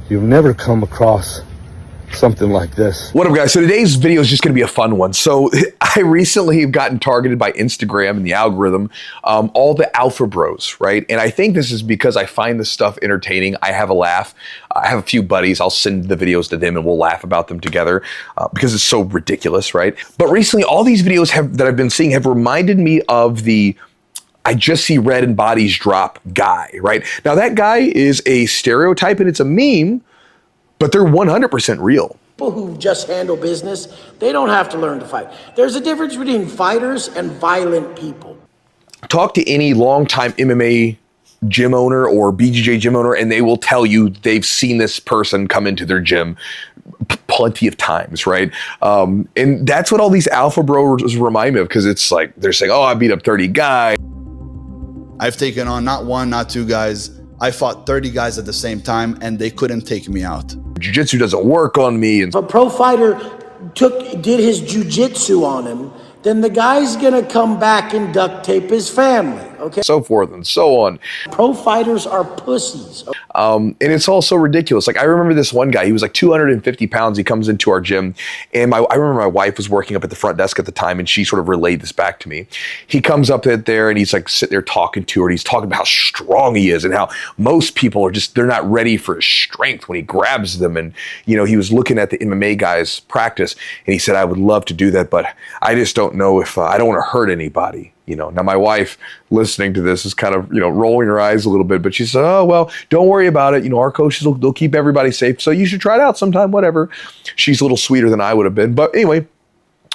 You've never come across something like this. What up, guys? So today's video is just going to be a fun one. So I recently have gotten targeted by Instagram and the algorithm, all the alpha bros, right? And I think this is because I find this stuff entertaining. I have a laugh. I have a few buddies. I'll send the videos to them and we'll laugh about them together because it's so ridiculous, right? But recently, all these videos that I've been seeing have reminded me of the I just see red and bodies drop guy, right? Now that guy is a stereotype and it's a meme, but they're 100% real. People who just handle business, they don't have to learn to fight. There's a difference between fighters and violent people. Talk to any longtime MMA gym owner or BJJ gym owner, and they will tell you they've seen this person come into their gym plenty of times, right? And that's what all these alpha bros remind me of, because it's like they're saying, oh, I beat up 30 guys. I've taken on not one, not two guys. I fought 30 guys at the same time and they couldn't take me out. Jiu-jitsu doesn't work on me. And If a pro fighter did his jiu-jitsu on him, then the guy's gonna come back and duct tape his family, okay? so forth and so on. Pro fighters are pussies. And it's all so ridiculous. Like I remember this one guy, he was like 250 pounds. He comes into our gym and I remember my wife was working up at the front desk at the time and she sort of relayed this back to me. He comes up there and he's like sitting there talking to her and he's talking about how strong he is and how most people are just, they're not ready for his strength when he grabs them. And, you know, he was looking at the MMA guys practice and he said, I would love to do that, but I just don't know if I don't want to hurt anybody. You know, now my wife listening to this is kind of, you know, rolling her eyes a little bit, but she said, oh, well, don't worry about it. You know, our coaches, they'll keep everybody safe. So you should try it out sometime, whatever. She's a little sweeter than I would have been. But anyway,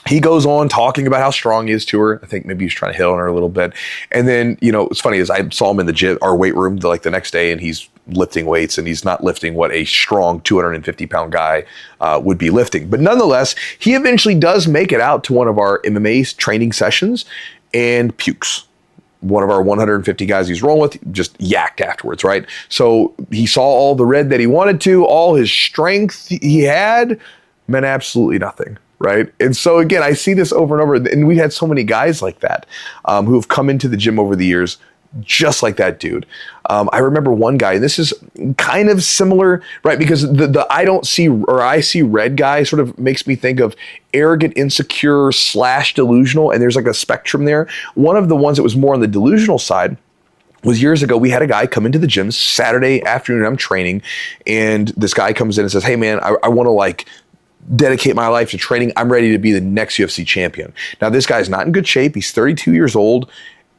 he goes on talking about how strong he is to her. I think maybe he's trying to hit on her a little bit. And then, you know, it's funny is I saw him in the gym, our weight room, like the next day, and he's lifting weights and he's not lifting what a strong 250-pound guy would be lifting. But nonetheless, he eventually does make it out to one of our MMA training sessions and pukes. One of our 150 guys he's rolling with just yacked afterwards, right? So he saw all the red that he wanted to, all his strength he had meant absolutely nothing, right? And so again, I see this over and over, and we had so many guys like that who have come into the gym over the years, just like that dude. I remember one guy, and this is kind of similar, right? Because the I don't see, or I see red guy sort of makes me think of arrogant, insecure / delusional. And there's like a spectrum there. One of the ones that was more on the delusional side was years ago. We had a guy come into the gym Saturday afternoon. I'm training, and this guy comes in and says, hey man, I want to like dedicate my life to training. I'm ready to be the next UFC champion. Now this guy's not in good shape. He's 32 years old.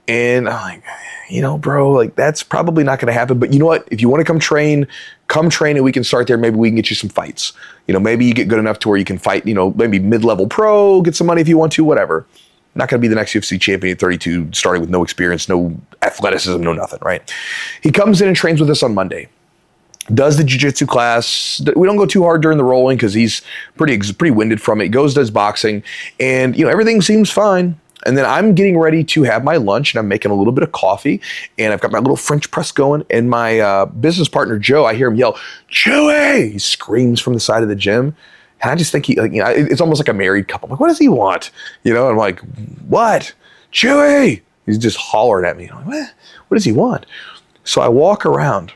And I'm like, you know, bro, like that's probably not going to happen. But you know what? If you want to come train and we can start there. Maybe we can get you some fights. You know, maybe you get good enough to where you can fight, you know, maybe mid-level pro, get some money if you want to, whatever. Not going to be the next UFC champion at 32, starting with no experience, no athleticism, no nothing, right? He comes in and trains with us on Monday. Does the jiu-jitsu class. We don't go too hard during the rolling because he's pretty winded from it. He goes, does boxing, and, you know, everything seems fine. And then I'm getting ready to have my lunch and I'm making a little bit of coffee and I've got my little French press going, and my business partner, Joe, I hear him yell, Chewy! He screams from the side of the gim. And I just think he, like, you know, it's almost like a married couple. I'm like, what does he want? You know, and I'm like, what? Chewy! He's just hollering at me. I'm like, what does he want? So I walk around,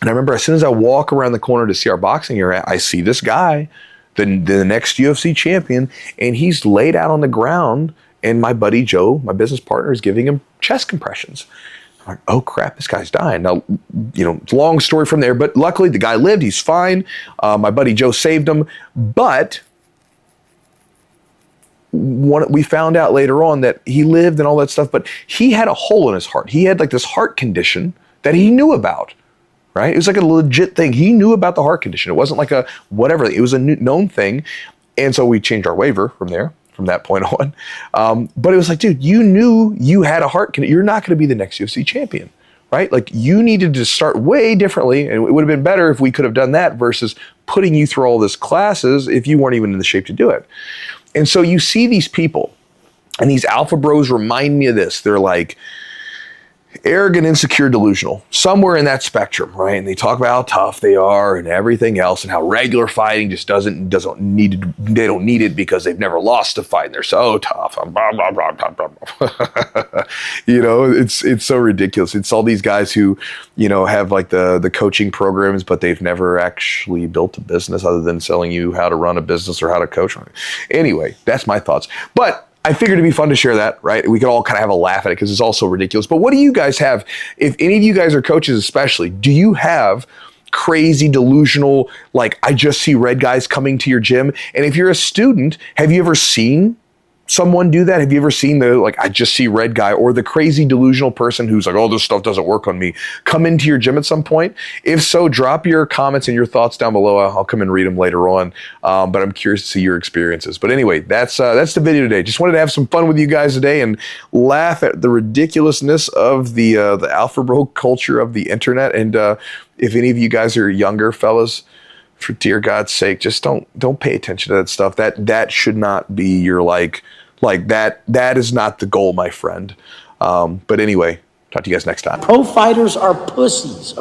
and I remember as soon as I walk around the corner to see our boxing area, I see this guy, the next UFC champion, and he's laid out on the ground. And my buddy Joe, my business partner, is giving him chest compressions. I'm like, oh crap, this guy's dying. Now, you know, it's a long story from there, but luckily the guy lived, he's fine. My buddy Joe saved him. But we found out later on that he lived and all that stuff, but he had a hole in his heart. He had like this heart condition that he knew about, right? It was like a legit thing. He knew about the heart condition. It wasn't like a whatever, it was a known thing. And so we changed our waiver from that point on. But it was like, dude, you knew you had a heart condition. You're not going to be the next UFC champion, right? Like you needed to start way differently. And it would have been better if we could have done that versus putting you through all this classes if you weren't even in the shape to do it. And so you see these people, and these alpha bros remind me of this. They're like, arrogant, insecure, delusional, somewhere in that spectrum, right? And they talk about how tough they are and everything else, and how regular fighting just doesn't need it. They don't need it because they've never lost a fight and they're so tough. Blah, blah, blah, blah, blah, blah. You know, it's so ridiculous. It's all these guys who, you know, have like the coaching programs, but they've never actually built a business other than selling you how to run a business or how to coach. Anyway, that's my thoughts. But I figured it'd be fun to share that, right? We could all kind of have a laugh at it because it's all so ridiculous. But what do you guys have? If any of you guys are coaches especially, do you have crazy, delusional, like, I just see red guys coming to your gym? And if you're a student, have you ever seen someone do that? Have you ever seen the, like, I just see red guy, or the crazy delusional person who's like, oh, this stuff doesn't work on me, come into your gym at some point? If so, drop your comments and your thoughts down below. I'll come and read them later on. But I'm curious to see your experiences. But anyway, that's the video today. Just wanted to have some fun with you guys today and laugh at the ridiculousness of the alpha bro culture of the internet. And if any of you guys are younger fellas, for dear God's sake, just don't pay attention to that stuff. That should not be your like that is not the goal, my friend. But anyway, talk to you guys next time. Pro fighters are pussies.